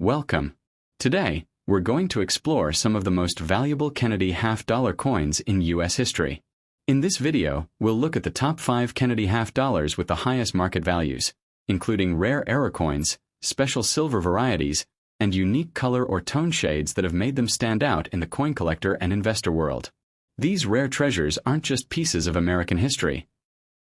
Welcome. Today, we're going to explore some of the most valuable Kennedy half-dollar coins in U.S. history. In this video, we'll look at the top 5 Kennedy half-dollars with the highest market values, including rare era coins, special silver varieties, and unique color or tone shades that have made them stand out in the coin collector and investor world. These rare treasures aren't just pieces of American history.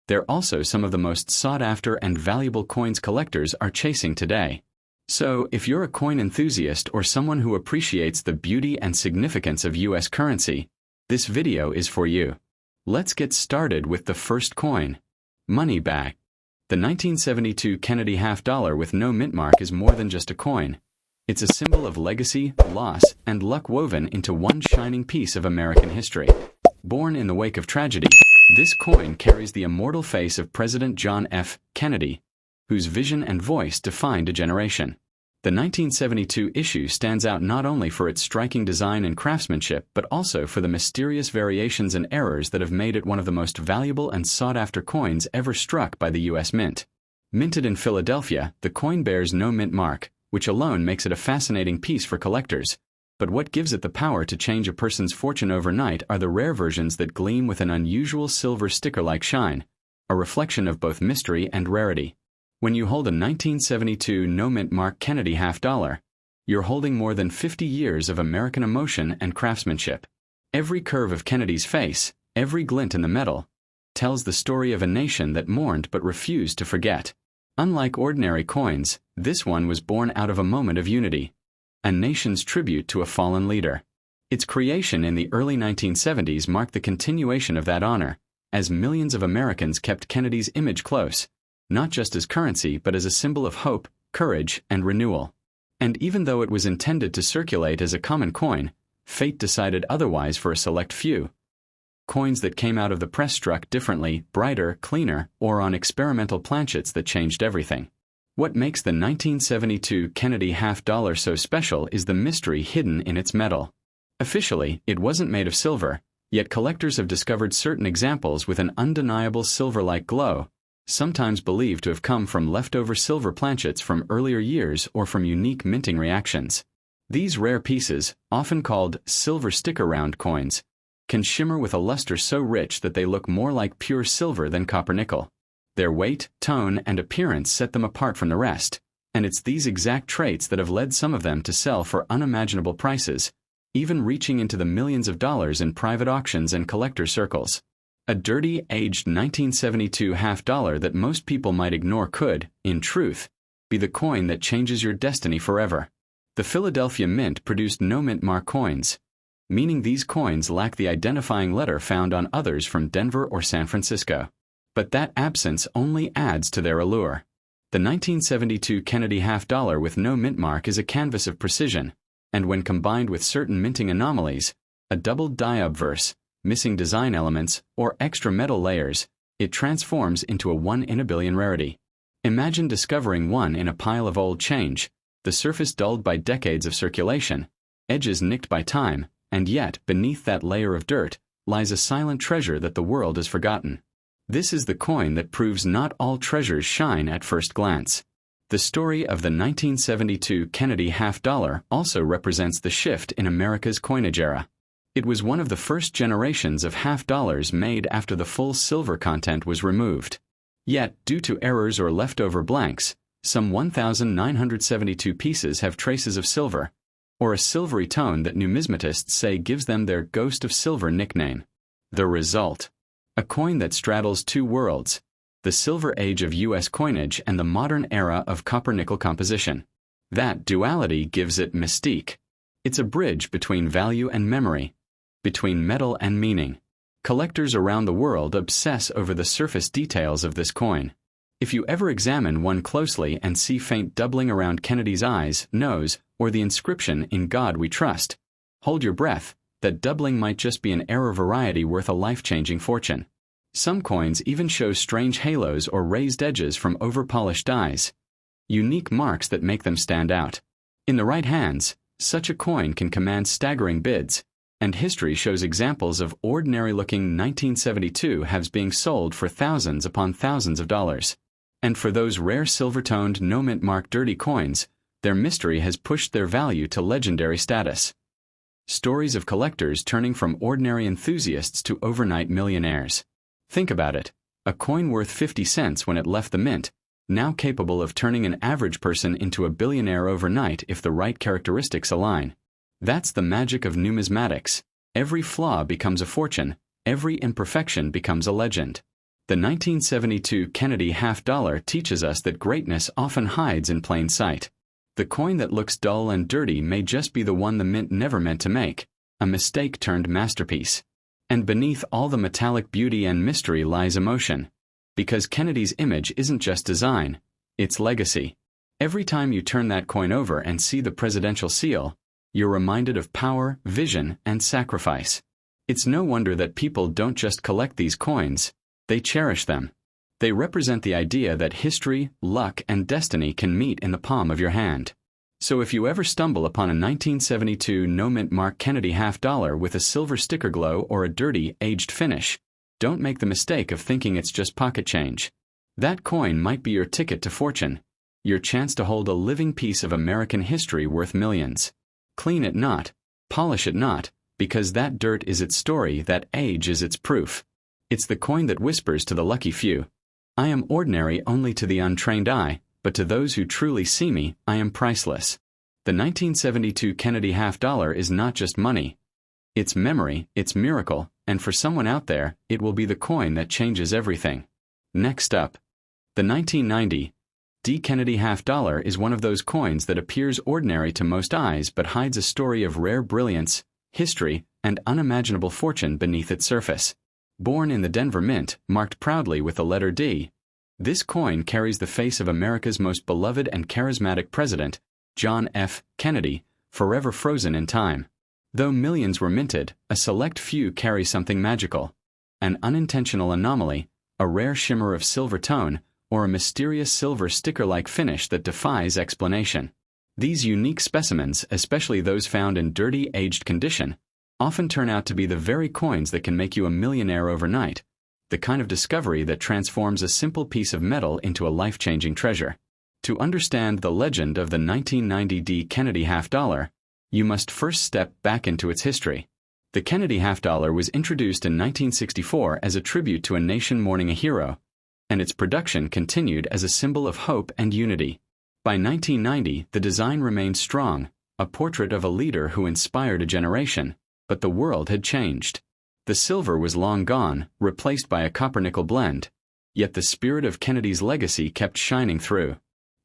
They're also some of the most sought-after and valuable coins collectors are chasing today. So, if you're a coin enthusiast or someone who appreciates the beauty and significance of U.S. currency, this video is for you. Let's get started with the first coin. Money bag. The 1972 Kennedy half-dollar with no mint mark is more than just a coin. It's a symbol of legacy, loss, and luck woven into one shining piece of American history. Born in the wake of tragedy, this coin carries the immortal face of President John F. Kennedy, whose vision and voice defined a generation. The 1972 issue stands out not only for its striking design and craftsmanship but also for the mysterious variations and errors that have made it one of the most valuable and sought-after coins ever struck by the U.S. Mint. Minted in Philadelphia, the coin bears no mint mark, which alone makes it a fascinating piece for collectors. But what gives it the power to change a person's fortune overnight are the rare versions that gleam with an unusual silver sticker-like shine, a reflection of both mystery and rarity. When you hold a 1972 no-mint mark Kennedy half-dollar, you're holding more than 50 years of American emotion and craftsmanship. Every curve of Kennedy's face, every glint in the metal, tells the story of a nation that mourned but refused to forget. Unlike ordinary coins, this one was born out of a moment of unity, a nation's tribute to a fallen leader. Its creation in the early 1970s marked the continuation of that honor, as millions of Americans kept Kennedy's image close, not just as currency but as a symbol of hope, courage, and renewal. And even though it was intended to circulate as a common coin, fate decided otherwise for a select few. Coins that came out of the press struck differently, brighter, cleaner, or on experimental planchets that changed everything. What makes the 1972 Kennedy half-dollar so special is the mystery hidden in its metal. Officially, it wasn't made of silver, yet collectors have discovered certain examples with an undeniable silver-like glow, sometimes believed to have come from leftover silver planchets from earlier years or from unique minting reactions. These rare pieces, often called silver sticker-round coins, can shimmer with a luster so rich that they look more like pure silver than copper-nickel. Their weight, tone, and appearance set them apart from the rest, and it's these exact traits that have led some of them to sell for unimaginable prices, even reaching into the millions of dollars in private auctions and collector circles. A dirty, aged 1972 half-dollar that most people might ignore could, in truth, be the coin that changes your destiny forever. The Philadelphia Mint produced no mint mark coins, meaning these coins lack the identifying letter found on others from Denver or San Francisco. But that absence only adds to their allure. The 1972 Kennedy half-dollar with no mint mark is a canvas of precision, and when combined with certain minting anomalies, a doubled die obverse, missing design elements, or extra metal layers, it transforms into a 1 in a billion rarity. Imagine discovering one in a pile of old change, the surface dulled by decades of circulation, edges nicked by time, and yet, beneath that layer of dirt, lies a silent treasure that the world has forgotten. This is the coin that proves not all treasures shine at first glance. The story of the 1972 Kennedy half-dollar also represents the shift in America's coinage era. It was one of the first generations of half-dollars made after the full silver content was removed. Yet, due to errors or leftover blanks, some 1,972 pieces have traces of silver, or a silvery tone that numismatists say gives them their Ghost of Silver nickname. The result: a coin that straddles two worlds, the silver age of U.S. coinage and the modern era of copper-nickel composition. That duality gives it mystique. It's a bridge between value and memory, between metal and meaning. Collectors around the world obsess over the surface details of this coin. If you ever examine one closely and see faint doubling around Kennedy's eyes, nose, or the inscription "In God We Trust," hold your breath. That doubling might just be an error variety worth a life-changing fortune. Some coins even show strange halos or raised edges from over-polished dies, unique marks that make them stand out. In the right hands, such a coin can command staggering bids, and history shows examples of ordinary-looking 1972 halves being sold for thousands upon thousands of dollars. And for those rare silver-toned no-mint mark dirty coins, Their mystery has pushed their value to legendary status. Stories of collectors turning from ordinary enthusiasts to overnight millionaires. Think about it. A coin worth 50 cents when it left the mint, now capable of turning an average person into a billionaire overnight if the right characteristics align. That's the magic of numismatics. Every flaw becomes a fortune, every imperfection becomes a legend. The 1972 Kennedy half-dollar teaches us that greatness often hides in plain sight. The coin that looks dull and dirty may just be the one the mint never meant to make, a mistake turned masterpiece. And beneath all the metallic beauty and mystery lies emotion. Because Kennedy's image isn't just design, it's legacy. Every time you turn that coin over and see the presidential seal, you're reminded of power, vision, and sacrifice. It's no wonder that people don't just collect these coins, they cherish them. They represent the idea that history, luck, and destiny can meet in the palm of your hand. So if you ever stumble upon a 1972 no-mint mark Kennedy half-dollar with a silver sticker glow or a dirty, aged finish, don't make the mistake of thinking it's just pocket change. That coin might be your ticket to fortune, your chance to hold a living piece of American history worth millions. Clean it not, polish it not, because that dirt is its story, that age is its proof. It's the coin that whispers to the lucky few, I am ordinary only to the untrained eye, but to those who truly see me, I am priceless. The 1972 Kennedy half-dollar is not just money. It's memory, it's miracle, and for someone out there, it will be the coin that changes everything. Next up, the 1990 D. Kennedy half-dollar is one of those coins that appears ordinary to most eyes but hides a story of rare brilliance, history, and unimaginable fortune beneath its surface. Born in the Denver Mint, marked proudly with the letter D, this coin carries the face of America's most beloved and charismatic president, John F. Kennedy, forever frozen in time. Though millions were minted, a select few carry something magical. An unintentional anomaly, a rare shimmer of silver tone, or a mysterious silver sticker-like finish that defies explanation. These unique specimens, especially those found in dirty, aged condition, often turn out to be the very coins that can make you a millionaire overnight, the kind of discovery that transforms a simple piece of metal into a life-changing treasure. To understand the legend of the 1990 D. Kennedy half-dollar, you must first step back into its history. The Kennedy half-dollar was introduced in 1964 as a tribute to a nation mourning a hero, and its production continued as a symbol of hope and unity. By 1990, the design remained strong, a portrait of a leader who inspired a generation, but the world had changed. The silver was long gone, replaced by a copper-nickel blend, yet the spirit of Kennedy's legacy kept shining through.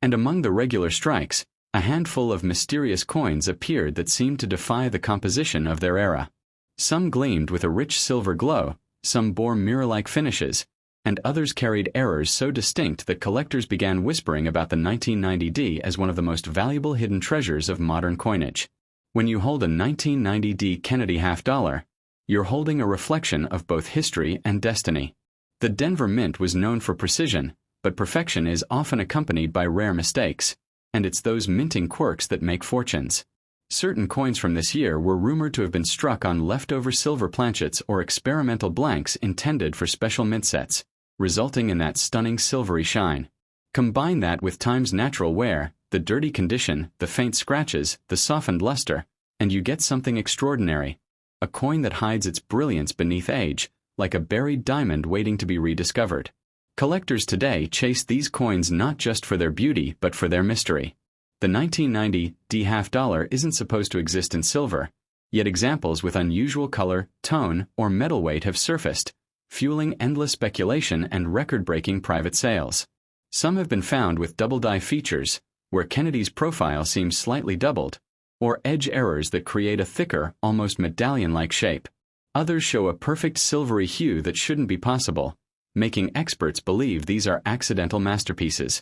And among the regular strikes, a handful of mysterious coins appeared that seemed to defy the composition of their era. Some gleamed with a rich silver glow, some bore mirror-like finishes, and others carried errors so distinct that collectors began whispering about the 1990 D as one of the most valuable hidden treasures of modern coinage. When you hold a 1990 D Kennedy half-dollar, you're holding a reflection of both history and destiny. The Denver Mint was known for precision, but perfection is often accompanied by rare mistakes, and it's those minting quirks that make fortunes. Certain coins from this year were rumored to have been struck on leftover silver planchets or experimental blanks intended for special mint sets, resulting in that stunning silvery shine. Combine that with time's natural wear, the dirty condition, the faint scratches, the softened luster, and you get something extraordinary, a coin that hides its brilliance beneath age, like a buried diamond waiting to be rediscovered. Collectors today chase these coins not just for their beauty but for their mystery. The 1990 D half-dollar isn't supposed to exist in silver, yet examples with unusual color, tone, or metal weight have surfaced, fueling endless speculation and record-breaking private sales. Some have been found with double-die features, where Kennedy's profile seems slightly doubled, or edge errors that create a thicker, almost medallion-like shape. Others show a perfect silvery hue that shouldn't be possible, making experts believe these are accidental masterpieces,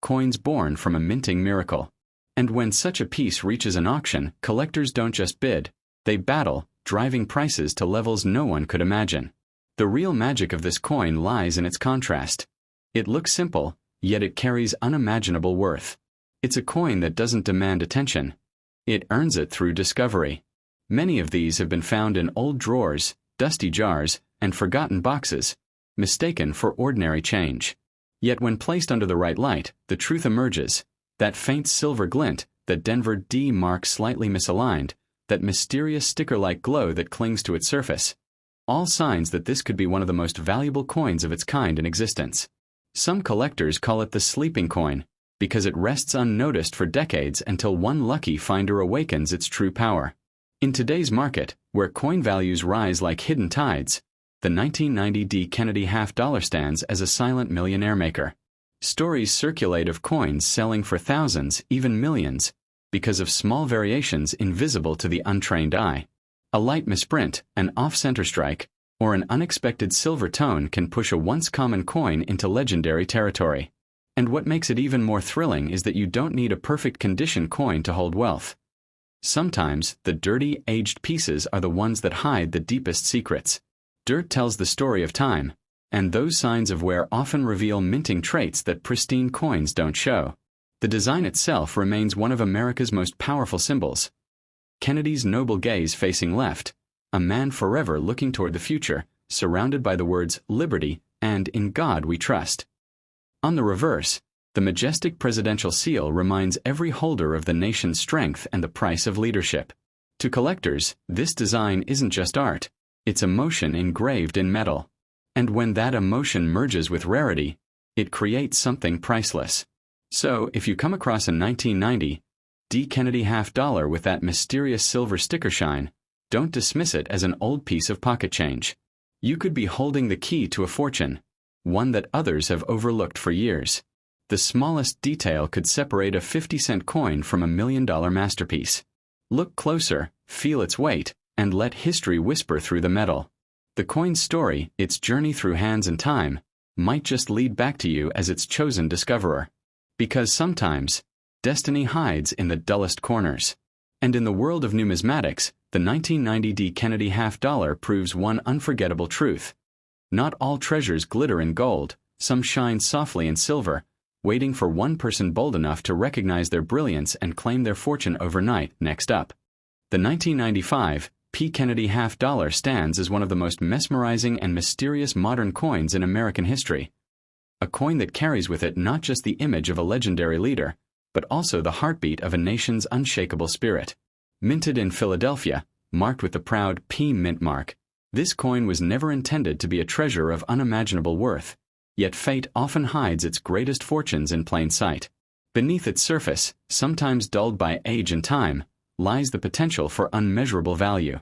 coins born from a minting miracle. And when such a piece reaches an auction, collectors don't just bid, they battle, driving prices to levels no one could imagine. The real magic of this coin lies in its contrast. It looks simple, yet it carries unimaginable worth. It's a coin that doesn't demand attention. It earns it through discovery. Many of these have been found in old drawers, dusty jars, and forgotten boxes, mistaken for ordinary change. Yet when placed under the right light, the truth emerges. That faint silver glint, that Denver D mark slightly misaligned, that mysterious sticker-like glow that clings to its surface. All signs that this could be one of the most valuable coins of its kind in existence. Some collectors call it the sleeping coin, because it rests unnoticed for decades until one lucky finder awakens its true power. In today's market, where coin values rise like hidden tides, the 1990 D Kennedy half-dollar stands as a silent millionaire maker. Stories circulate of coins selling for thousands, even millions, because of small variations invisible to the untrained eye. A light misprint, an off-center strike, or an unexpected silver tone can push a once common coin into legendary territory. And what makes it even more thrilling is that you don't need a perfect condition coin to hold wealth. Sometimes, the dirty, aged pieces are the ones that hide the deepest secrets. Dirt tells the story of time, and those signs of wear often reveal minting traits that pristine coins don't show. The design itself remains one of America's most powerful symbols. Kennedy's noble gaze facing left, a man forever looking toward the future, surrounded by the words "Liberty" and "In God We Trust." On the reverse, the majestic presidential seal reminds every holder of the nation's strength and the price of leadership. To collectors, this design isn't just art, it's emotion engraved in metal. And when that emotion merges with rarity, it creates something priceless. So, if you come across a 1990 D Kennedy half-dollar with that mysterious silver sticker shine, don't dismiss it as an old piece of pocket change. You could be holding the key to a fortune, one that others have overlooked for years. The smallest detail could separate a 50-cent coin from a $1 million masterpiece. Look closer, feel its weight, and let history whisper through the metal. The coin's story, its journey through hands and time, might just lead back to you as its chosen discoverer. Because sometimes, destiny hides in the dullest corners. And in the world of numismatics, the 1990 D Kennedy half-dollar proves one unforgettable truth. Not all treasures glitter in gold, some shine softly in silver, waiting for one person bold enough to recognize their brilliance and claim their fortune overnight. Next up, the 1995 P. Kennedy half-dollar stands as one of the most mesmerizing and mysterious modern coins in American history. A coin that carries with it not just the image of a legendary leader, but also the heartbeat of a nation's unshakable spirit. Minted in Philadelphia, marked with the proud P mint mark, this coin was never intended to be a treasure of unimaginable worth, yet fate often hides its greatest fortunes in plain sight. Beneath its surface, sometimes dulled by age and time, lies the potential for unmeasurable value.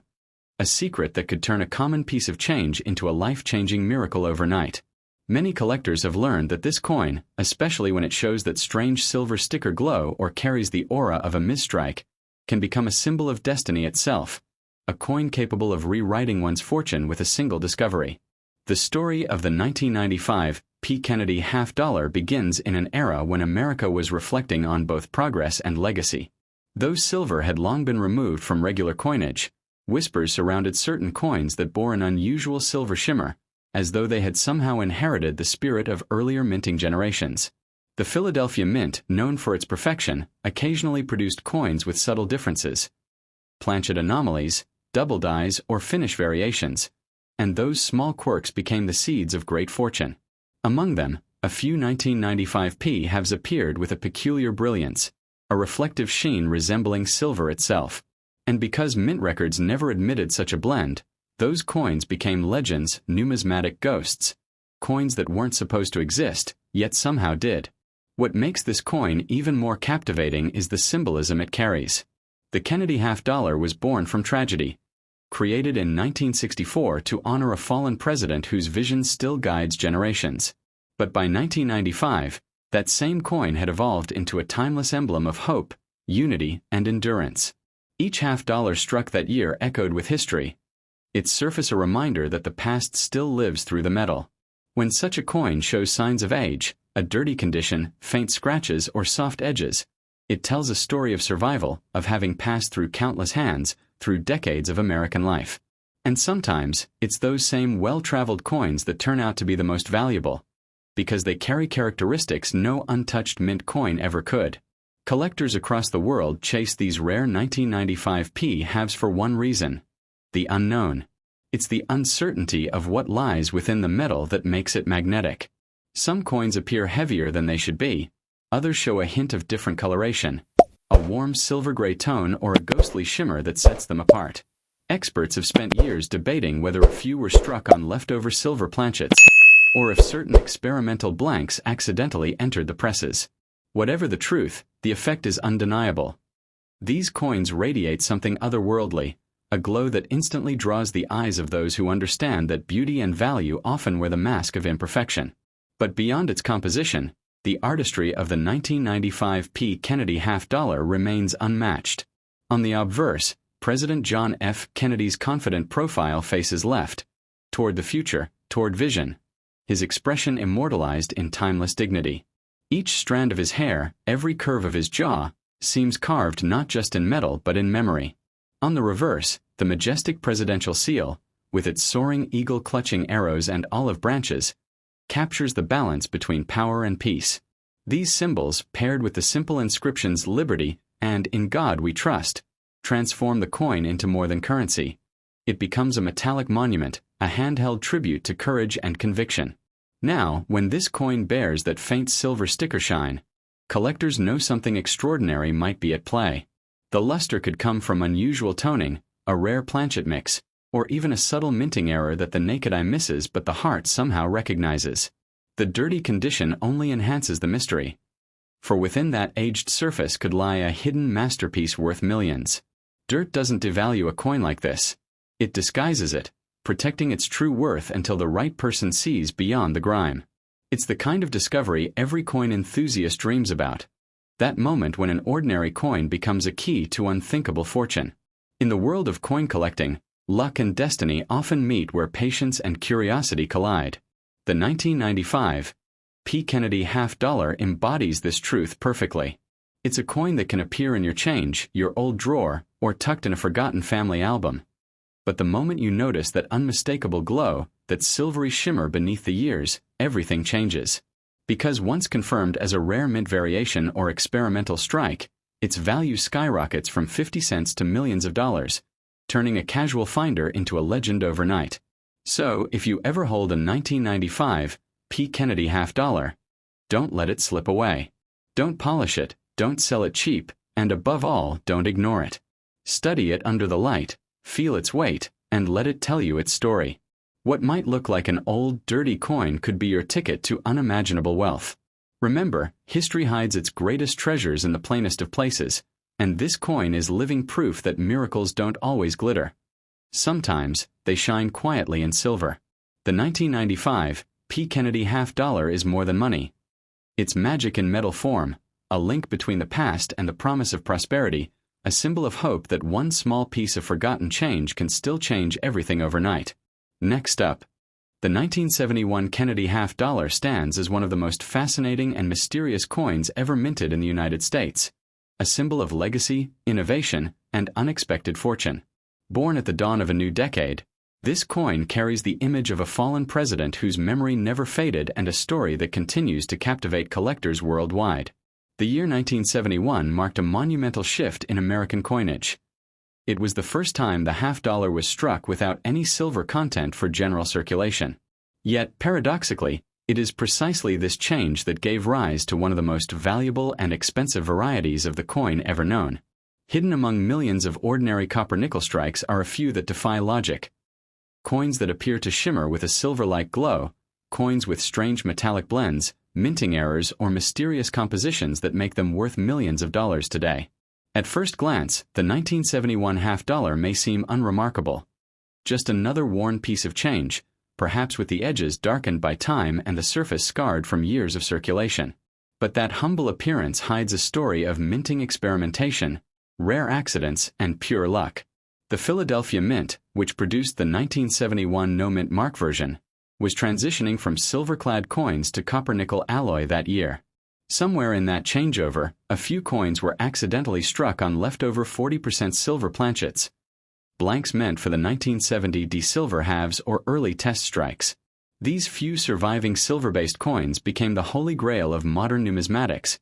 A secret that could turn a common piece of change into a life-changing miracle overnight. Many collectors have learned that this coin, especially when it shows that strange silver sticker glow or carries the aura of a misstrike, can become a symbol of destiny itself, a coin capable of rewriting one's fortune with a single discovery. The story of the 1995 P. Kennedy half-dollar begins in an era when America was reflecting on both progress and legacy. Though silver had long been removed from regular coinage, whispers surrounded certain coins that bore an unusual silver shimmer, as though they had somehow inherited the spirit of earlier minting generations. The Philadelphia Mint, known for its perfection, occasionally produced coins with subtle differences, planchet anomalies, double dies, or finish variations, and those small quirks became the seeds of great fortune. Among them, a few 1995 P halves appeared with a peculiar brilliance, a reflective sheen resembling silver itself. And because mint records never admitted such a blend, those coins became legends, numismatic ghosts, coins that weren't supposed to exist, yet somehow did. What makes this coin even more captivating is the symbolism it carries. The Kennedy half-dollar was born from tragedy. Created in 1964 to honor a fallen president whose vision still guides generations. But by 1995, that same coin had evolved into a timeless emblem of hope, unity, and endurance. Each half-dollar struck that year echoed with history, its surface a reminder that the past still lives through the metal. When such a coin shows signs of age, a dirty condition, faint scratches, or soft edges, it tells a story of survival, of having passed through countless hands, through decades of American life. And sometimes, it's those same well-traveled coins that turn out to be the most valuable, because they carry characteristics no untouched mint coin ever could. Collectors across the world chase these rare 1995 P halves for one reason: the unknown. It's the uncertainty of what lies within the metal that makes it magnetic. Some coins appear heavier than they should be, Others show a hint of different coloration, a warm silver-gray tone or a ghostly shimmer that sets them apart. Experts have spent years debating whether a few were struck on leftover silver planchets, or if certain experimental blanks accidentally entered the presses. Whatever the truth, the effect is undeniable. These coins radiate something otherworldly, a glow that instantly draws the eyes of those who understand that beauty and value often wear the mask of imperfection. But beyond its composition, the artistry of the 1995 P. Kennedy half-dollar remains unmatched. On the obverse, President John F. Kennedy's confident profile faces left, toward the future, toward vision, his expression immortalized in timeless dignity. Each strand of his hair, every curve of his jaw, seems carved not just in metal but in memory. On the reverse, the majestic presidential seal, with its soaring eagle-clutching arrows and olive branches, captures the balance between power and peace. These symbols, paired with the simple inscriptions "Liberty" and "In God We Trust," transform the coin into more than currency. It becomes a metallic monument, a handheld tribute to courage and conviction. Now, when this coin bears that faint silver sticker shine, collectors know something extraordinary might be at play. The luster could come from unusual toning, a rare planchet mix, or even a subtle minting error that the naked eye misses but the heart somehow recognizes. The dirty condition only enhances the mystery, for within that aged surface could lie a hidden masterpiece worth millions. Dirt doesn't devalue a coin like this. It disguises it, protecting its true worth until the right person sees beyond the grime. It's the kind of discovery every coin enthusiast dreams about. That moment when an ordinary coin becomes a key to unthinkable fortune. In the world of coin collecting, luck and destiny often meet where patience and curiosity collide. The 1995 P. Kennedy half-dollar embodies this truth perfectly. It's a coin that can appear in your change, your old drawer, or tucked in a forgotten family album. But the moment you notice that unmistakable glow, that silvery shimmer beneath the years, everything changes. Because once confirmed as a rare mint variation or experimental strike, its value skyrockets from 50 cents to millions of dollars, turning a casual finder into a legend overnight. So, if you ever hold a 1995 P. Kennedy half-dollar, don't let it slip away. Don't polish it, don't sell it cheap, and above all, don't ignore it. Study it under the light, feel its weight, and let it tell you its story. What might look like an old, dirty coin could be your ticket to unimaginable wealth. Remember, history hides its greatest treasures in the plainest of places, and this coin is living proof that miracles don't always glitter. Sometimes, they shine quietly in silver. The 1995 P. Kennedy half-dollar is more than money. It's magic in metal form, a link between the past and the promise of prosperity, a symbol of hope that one small piece of forgotten change can still change everything overnight. Next up, the 1971 Kennedy half-dollar stands as one of the most fascinating and mysterious coins ever minted in the United States, a symbol of legacy, innovation, and unexpected fortune. Born at the dawn of a new decade, this coin carries the image of a fallen president whose memory never faded and a story that continues to captivate collectors worldwide. The year 1971 marked a monumental shift in American coinage. It was the first time the half-dollar was struck without any silver content for general circulation. Yet, paradoxically, it is precisely this change that gave rise to one of the most valuable and expensive varieties of the coin ever known. Hidden among millions of ordinary copper-nickel strikes are a few that defy logic. Coins that appear to shimmer with a silver-like glow, coins with strange metallic blends, minting errors, or mysterious compositions that make them worth millions of dollars today. At first glance, the 1971 half-dollar may seem unremarkable. Just another worn piece of change, perhaps with the edges darkened by time and the surface scarred from years of circulation. But that humble appearance hides a story of minting experimentation, rare accidents, and pure luck. The Philadelphia Mint, which produced the 1971 no-mint mark version, was transitioning from silver-clad coins to copper-nickel alloy that year. Somewhere in that changeover, a few coins were accidentally struck on leftover 40% silver planchets, blanks meant for the 1970 de-silver halves or early test strikes. These few surviving silver-based coins became the holy grail of modern numismatics,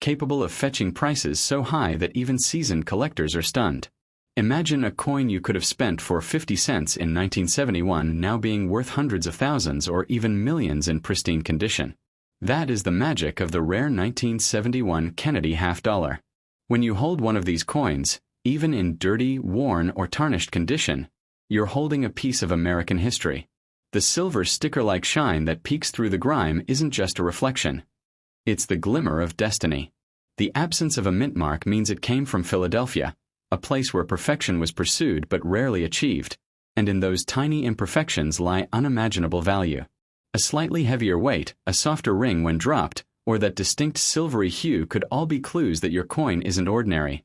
capable of fetching prices so high that even seasoned collectors are stunned. Imagine a coin you could have spent for 50 cents in 1971 now being worth hundreds of thousands or even millions in pristine condition. That is the magic of the rare 1971 Kennedy half-dollar. When you hold one of these coins, even in dirty, worn, or tarnished condition, you're holding a piece of American history. The silver sticker-like shine that peeks through the grime isn't just a reflection. It's the glimmer of destiny. The absence of a mint mark means it came from Philadelphia, a place where perfection was pursued but rarely achieved, and in those tiny imperfections lie unimaginable value. A slightly heavier weight, a softer ring when dropped, or that distinct silvery hue could all be clues that your coin isn't ordinary.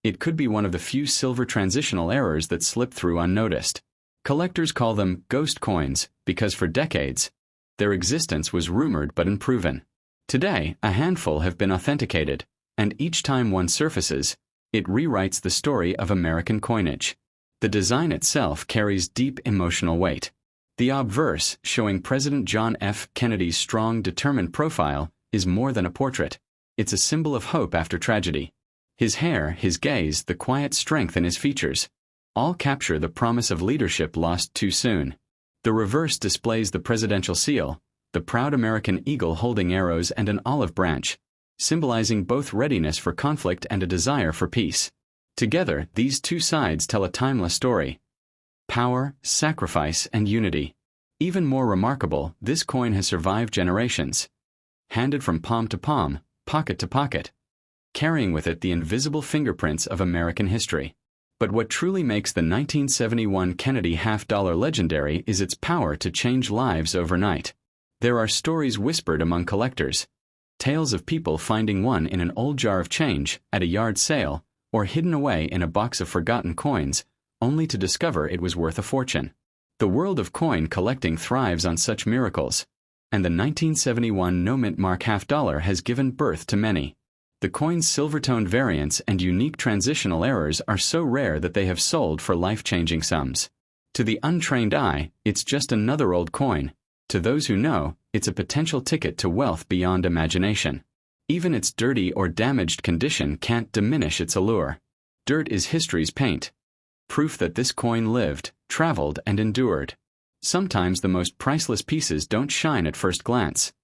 It could be one of the few silver transitional errors that slip through unnoticed. Collectors call them ghost coins because for decades, their existence was rumored but unproven. Today, a handful have been authenticated, and each time one surfaces, it rewrites the story of American coinage. The design itself carries deep emotional weight. The obverse, showing President John F. Kennedy's strong, determined profile, is more than a portrait. It's a symbol of hope after tragedy. His hair, his gaze, the quiet strength in his features, all capture the promise of leadership lost too soon. The reverse displays the presidential seal, the proud American eagle holding arrows and an olive branch, symbolizing both readiness for conflict and a desire for peace. Together, these two sides tell a timeless story. Power, sacrifice, and unity. Even more remarkable, this coin has survived generations. Handed from palm to palm, pocket to pocket, carrying with it the invisible fingerprints of American history. But what truly makes the 1971 Kennedy half-dollar legendary is its power to change lives overnight. There are stories whispered among collectors, tales of people finding one in an old jar of change, at a yard sale, or hidden away in a box of forgotten coins, only to discover it was worth a fortune. The world of coin collecting thrives on such miracles, and the 1971 no-mint mark half-dollar has given birth to many. The coin's silver-toned variants and unique transitional errors are so rare that they have sold for life-changing sums. To the untrained eye, it's just another old coin. To those who know, it's a potential ticket to wealth beyond imagination. Even its dirty or damaged condition can't diminish its allure. Dirt is history's paint. Proof that this coin lived, traveled, and endured. Sometimes the most priceless pieces don't shine at first glance.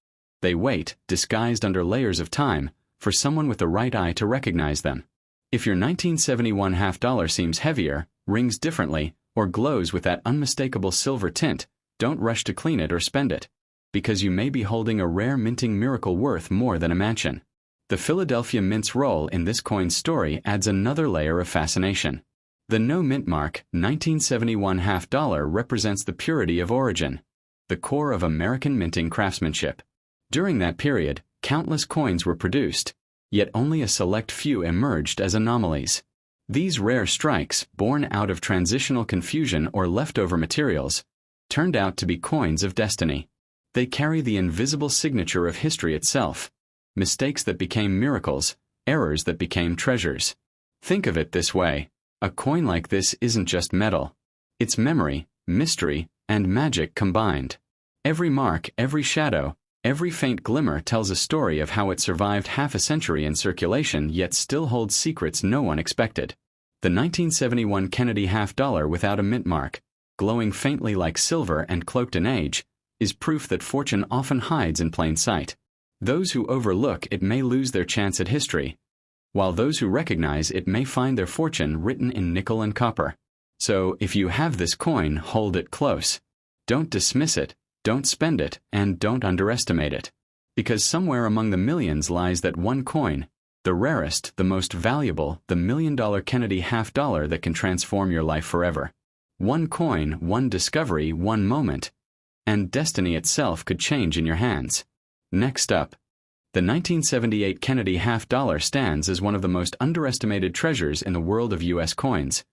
They wait, disguised under layers of time, for someone with the right eye to recognize them. If your 1971 half-dollar seems heavier, rings differently, or glows with that unmistakable silver tint, don't rush to clean it or spend it, because you may be holding a rare minting miracle worth more than a mansion. The Philadelphia Mint's role in this coin's story adds another layer of fascination. The no-mint mark, 1971 half-dollar, represents the purity of origin, the core of American minting craftsmanship. During that period, countless coins were produced, yet only a select few emerged as anomalies. These rare strikes, born out of transitional confusion or leftover materials, turned out to be coins of destiny. They carry the invisible signature of history itself, mistakes that became miracles, errors that became treasures. Think of it this way. A coin like this isn't just metal. It's memory, mystery, and magic combined. Every mark, every shadow, every faint glimmer tells a story of how it survived half a century in circulation yet still holds secrets no one expected. The 1971 Kennedy half-dollar without a mint mark, glowing faintly like silver and cloaked in age, is proof that fortune often hides in plain sight. Those who overlook it may lose their chance at history, while those who recognize it may find their fortune written in nickel and copper. So, if you have this coin, hold it close. Don't dismiss it, don't spend it, and don't underestimate it. Because somewhere among the millions lies that one coin, the rarest, the most valuable, the $1 million Kennedy half-dollar that can transform your life forever. One coin, one discovery, one moment, and destiny itself could change in your hands. Next up, the 1978 Kennedy half-dollar stands as one of the most underestimated treasures in the world of U.S. coins,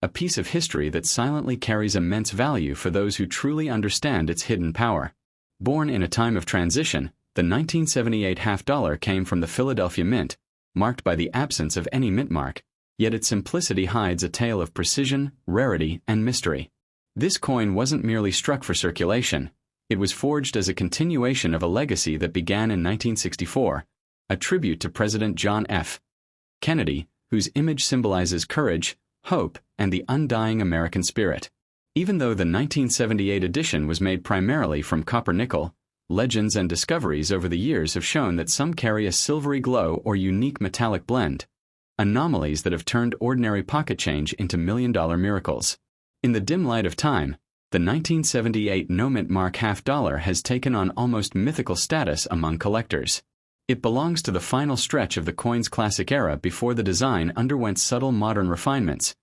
a piece of history that silently carries immense value for those who truly understand its hidden power. Born in a time of transition, the 1978 half-dollar came from the Philadelphia Mint, marked by the absence of any mint mark, yet its simplicity hides a tale of precision, rarity, and mystery. This coin wasn't merely struck for circulation. It was forged as a continuation of a legacy that began in 1964, a tribute to President John F. Kennedy, whose image symbolizes courage, hope, and the undying American spirit. Even though the 1978 edition was made primarily from copper nickel, legends and discoveries over the years have shown that some carry a silvery glow or unique metallic blend, anomalies that have turned ordinary pocket change into million-dollar miracles. In the dim light of time, the 1978 no-mint mark half-dollar has taken on almost mythical status among collectors. It belongs to the final stretch of the coin's classic era before the design underwent subtle modern refinements,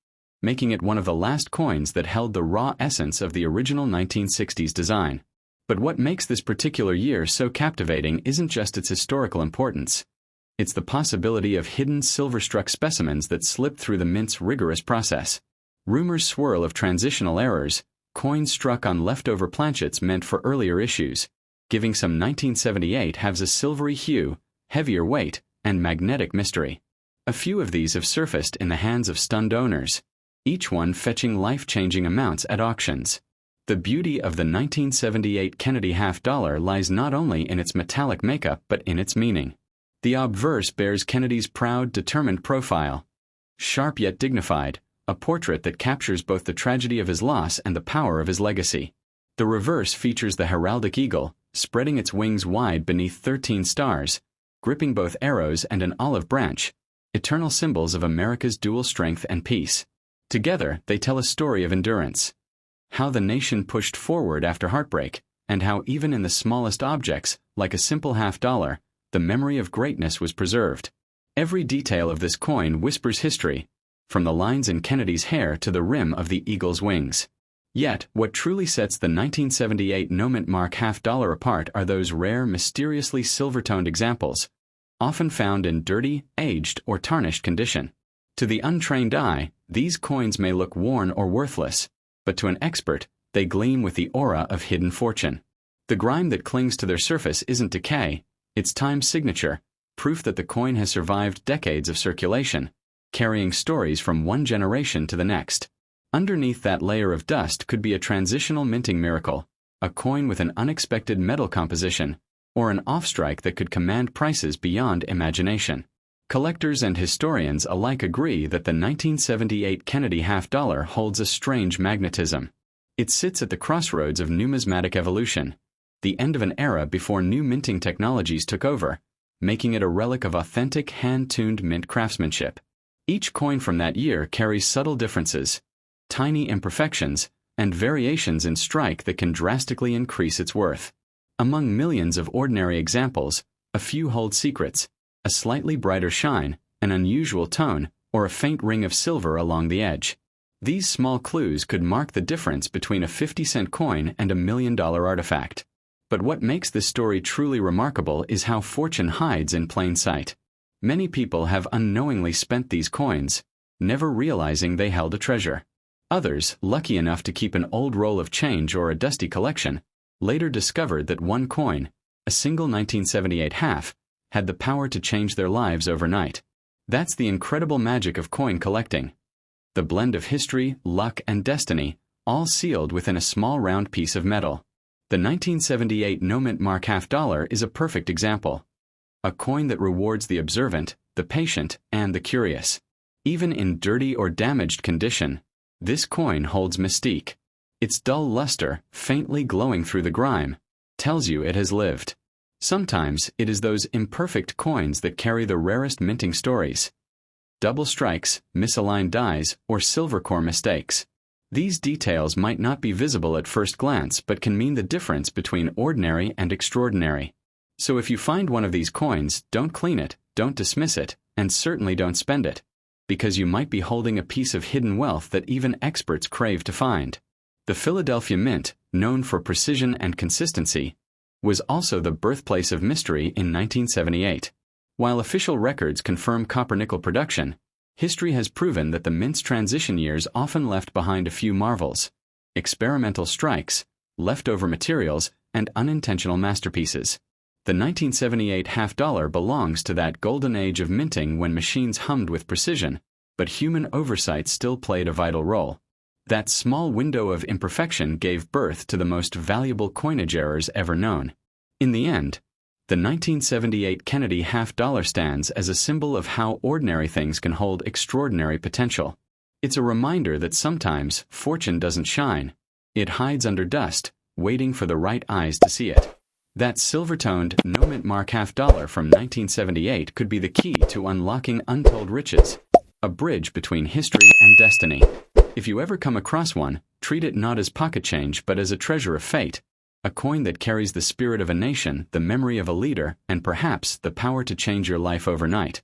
making it one of the last coins that held the raw essence of the original 1960s design. But what makes this particular year so captivating isn't just its historical importance. It's the possibility of hidden silver-struck specimens that slip through the mint's rigorous process. Rumors swirl of transitional errors, coins struck on leftover planchets meant for earlier issues, giving some 1978 halves a silvery hue, heavier weight, and magnetic mystery. A few of these have surfaced in the hands of stunned owners, each one fetching life-changing amounts at auctions. The beauty of the 1978 Kennedy half-dollar lies not only in its metallic makeup but in its meaning. The obverse bears Kennedy's proud, determined profile, sharp yet dignified, a portrait that captures both the tragedy of his loss and the power of his legacy. The reverse features the heraldic eagle, spreading its wings wide beneath 13 stars, gripping both arrows and an olive branch, eternal symbols of America's dual strength and peace. Together, they tell a story of endurance, how the nation pushed forward after heartbreak, and how even in the smallest objects, like a simple half-dollar, the memory of greatness was preserved. Every detail of this coin whispers history, from the lines in Kennedy's hair to the rim of the eagle's wings. Yet, what truly sets the 1978 no-mint mark half-dollar apart are those rare, mysteriously silver-toned examples, often found in dirty, aged, or tarnished condition. To the untrained eye, these coins may look worn or worthless, but to an expert, they gleam with the aura of hidden fortune. The grime that clings to their surface isn't decay, it's time's signature, proof that the coin has survived decades of circulation, carrying stories from one generation to the next. Underneath that layer of dust could be a transitional minting miracle, a coin with an unexpected metal composition, or an off-strike that could command prices beyond imagination. Collectors and historians alike agree that the 1978 Kennedy half-dollar holds a strange magnetism. It sits at the crossroads of numismatic evolution, the end of an era before new minting technologies took over, making it a relic of authentic hand-tuned mint craftsmanship. Each coin from that year carries subtle differences, tiny imperfections, and variations in strike that can drastically increase its worth. Among millions of ordinary examples, a few hold secrets, a slightly brighter shine, an unusual tone, or a faint ring of silver along the edge. These small clues could mark the difference between a 50-cent coin and a million-dollar artifact. But what makes this story truly remarkable is how fortune hides in plain sight. Many people have unknowingly spent these coins, never realizing they held a treasure. Others, lucky enough to keep an old roll of change or a dusty collection, later discovered that one coin, a single 1978 half, had the power to change their lives overnight. That's the incredible magic of coin collecting. The blend of history, luck, and destiny, all sealed within a small round piece of metal. The 1978 no-mint mark half-dollar is a perfect example. A coin that rewards the observant, the patient, and the curious. Even in dirty or damaged condition, this coin holds mystique. Its dull luster, faintly glowing through the grime, tells you it has lived. Sometimes it is those imperfect coins that carry the rarest minting stories. Double strikes, misaligned dies, or silver core mistakes. These details might not be visible at first glance but can mean the difference between ordinary and extraordinary. So if you find one of these coins, don't clean it, don't dismiss it, and certainly don't spend it, because you might be holding a piece of hidden wealth that even experts crave to find. The Philadelphia Mint, known for precision and consistency, was also the birthplace of mystery in 1978. While official records confirm copper-nickel production, history has proven that the mint's transition years often left behind a few marvels, experimental strikes, leftover materials, and unintentional masterpieces. The 1978 half-dollar belongs to that golden age of minting when machines hummed with precision, but human oversight still played a vital role. That small window of imperfection gave birth to the most valuable coinage errors ever known. In the end, the 1978 Kennedy half-dollar stands as a symbol of how ordinary things can hold extraordinary potential. It's a reminder that sometimes fortune doesn't shine. It hides under dust, waiting for the right eyes to see it. That silver-toned, no-mint mark half-dollar from 1978 could be the key to unlocking untold riches, a bridge between history and destiny. If you ever come across one, treat it not as pocket change but as a treasure of fate, a coin that carries the spirit of a nation, the memory of a leader, and perhaps the power to change your life overnight.